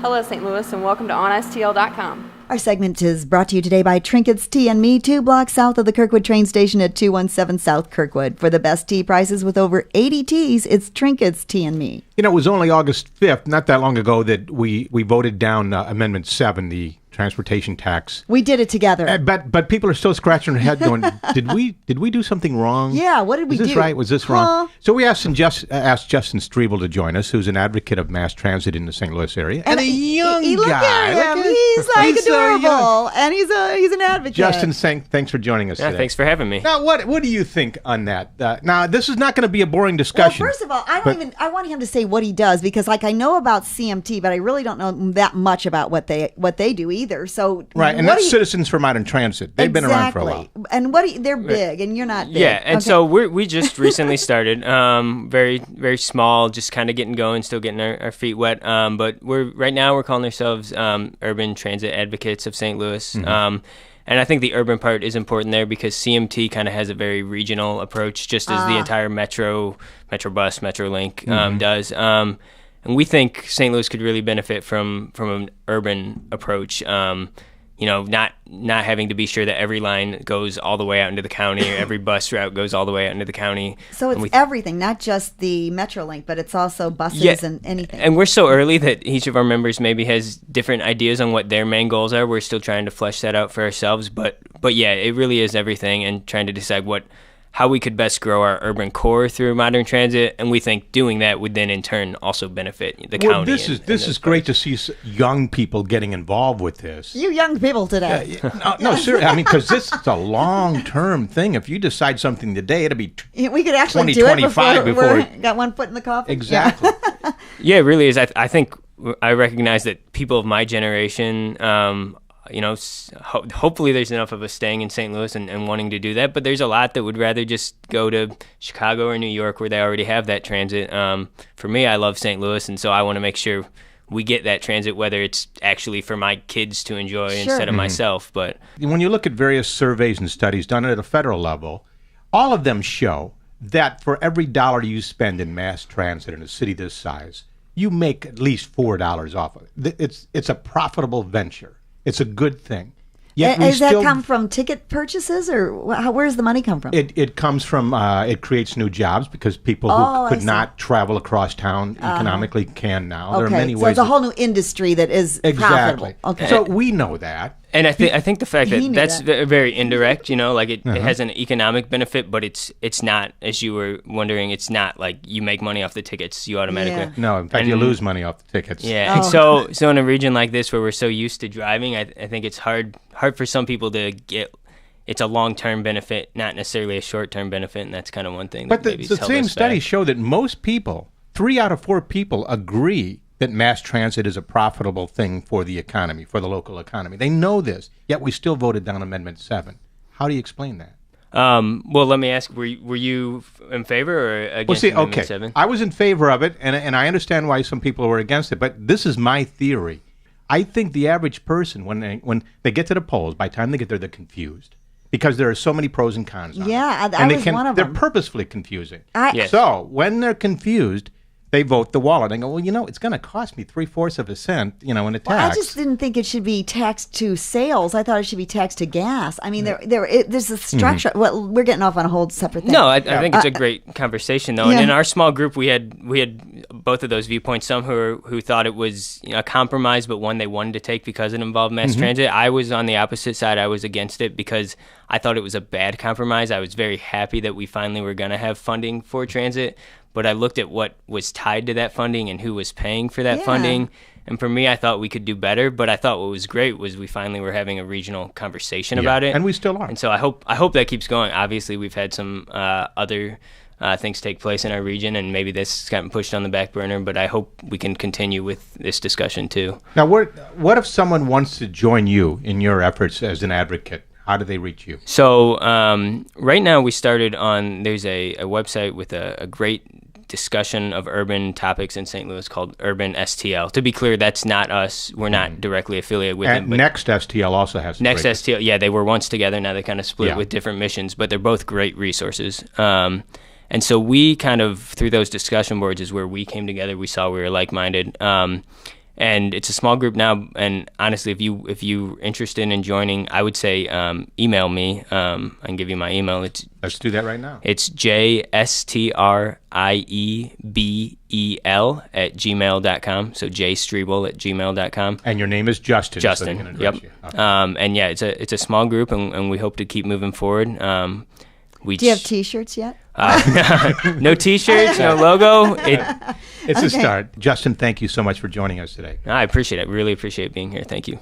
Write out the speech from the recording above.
Hello, St. Louis, and welcome to OnSTL.com. Our segment is brought to you today by Trinkets Tea and Me, 2 blocks south of the Kirkwood train station at 217 South Kirkwood. For the best tea prices with over 80 teas, it's Trinkets Tea and Me. You know, it was only August 5th, not that long ago, that we voted down Amendment 7, the transportation tax. We did it together. But people are still scratching their head going, did we do something wrong? Yeah, what did we do? Was this right? Was this wrong? So we asked Justin Strebel to join us, who's an advocate of mass transit in the St. Louis area. And a young look guy. At him. He's like adorable. And he's an advocate. Justin, thanks for joining us today. Thanks for having me. Now, what do you think on that? Now, this is not going to be a boring discussion. Well, first of all, I want him to say what he does, because like I know about CMT, but I really don't know that much about what they do either. So right, and that's Citizens for Modern Transit. They've been around for a while. And they're big, and you're not big. Yeah, and so we just recently started, very very small, just kind of getting going, still getting our feet wet. But right now we're calling ourselves Urban Transit Advocates of St. Louis. Mm-hmm. And I think the urban part is important there because CMT kind of has a very regional approach, just as the entire Metro Bus, Metrolink does. And we think St. Louis could really benefit from an urban approach. Not having to be sure that every line goes all the way out into the county, or every bus route goes all the way out into the county. So it's everything, not just the Metrolink, but it's also buses and anything. And we're so early that each of our members maybe has different ideas on what their main goals are. We're still trying to flesh that out for ourselves. But yeah, it really is everything, and trying to decide how we could best grow our urban core through modern transit, and we think doing that would then in turn also benefit the county. This is great to see young people getting involved with this. You young people today. No, seriously. I mean, because this is a long-term thing. If you decide something today, it'll be we could actually do it before we got one foot in the coffin. Exactly. Yeah, it really is. I think I recognize that people of my generation. Hopefully there's enough of us staying in St. Louis and wanting to do that, but there's a lot that would rather just go to Chicago or New York where they already have that transit. For me, I love St. Louis, and so I want to make sure we get that transit, whether it's actually for my kids to enjoy instead of myself. But when you look at various surveys and studies done at a federal level, all of them show that for every dollar you spend in mass transit in a city this size, you make at least $4 off of it. It's a profitable venture. It's a good thing. Does that come from ticket purchases, or where does the money come from? It comes from, it creates new jobs because people who could not travel across town economically can now. There are many ways. So it's a whole new industry that is profitable. Okay. So we know that. And I think the fact that that's very indirect, it has an economic benefit, but it's not, as you were wondering, it's not like you make money off the tickets, you automatically. Yeah. No, in fact, you lose money off the tickets. Yeah, and so in a region like this where we're so used to driving, I think it's hard for some people to get. It's a long-term benefit, not necessarily a short-term benefit, and that's kind of one thing. But the same studies show that most people, 3 out of 4 people, agree that mass transit is a profitable thing for the economy, for the local economy. They know this, yet we still voted down Amendment 7. How do you explain that? Well, let me ask, were you in favor or against Amendment 7? I was in favor of it, and I understand why some people were against it, but this is my theory. I think the average person, when they get to the polls, by the time they get there, they're confused. Because there are so many pros and cons on it. I was one of them. They're purposefully confusing. Yes. So when they're confused, they vote the wallet and go, well, it's going to cost me 3/4 of a cent, in a tax. Well, I just didn't think it should be taxed to sales. I thought it should be taxed to gas. I mean, there's a structure. Mm-hmm. Well, we're getting off on a whole separate thing. No, I think it's a great conversation, though. Yeah. And in our small group, we had both of those viewpoints. Some who thought it was a compromise, but one they wanted to take because it involved mass transit. I was on the opposite side. I was against it because I thought it was a bad compromise. I was very happy that we finally were going to have funding for transit. But I looked at what was tied to that funding and who was paying for that funding. And for me, I thought we could do better. But I thought what was great was we finally were having a regional conversation about it. And we still are. And so I hope that keeps going. Obviously, we've had some other things take place in our region, and maybe this has gotten pushed on the back burner. But I hope we can continue with this discussion, too. Now, what if someone wants to join you in your efforts as an advocate? How do they reach you? So right now we started there's a website with a great discussion of urban topics in St. Louis called Urban STL. To be clear, that's not us. We're not directly affiliated with it. But Next STL also has Next STL, yeah, they were once together. Now they kind of split with different missions, but they're both great resources. And so we kind of, through those discussion boards is where we came together. We saw we were like-minded. And it's a small group now. And honestly, if you're interested in joining, I would say email me. I can give you my email. Let's do that right now. It's jstriebel@gmail.com. So jstriebel@gmail.com. And your name is Justin. Justin. So Yep. okay. And yeah, it's a small group, and we hope to keep moving forward. Do you have T-shirts yet? No T-shirts, no logo. It's a start. Justin, thank you so much for joining us today. I appreciate it. Really appreciate being here. Thank you.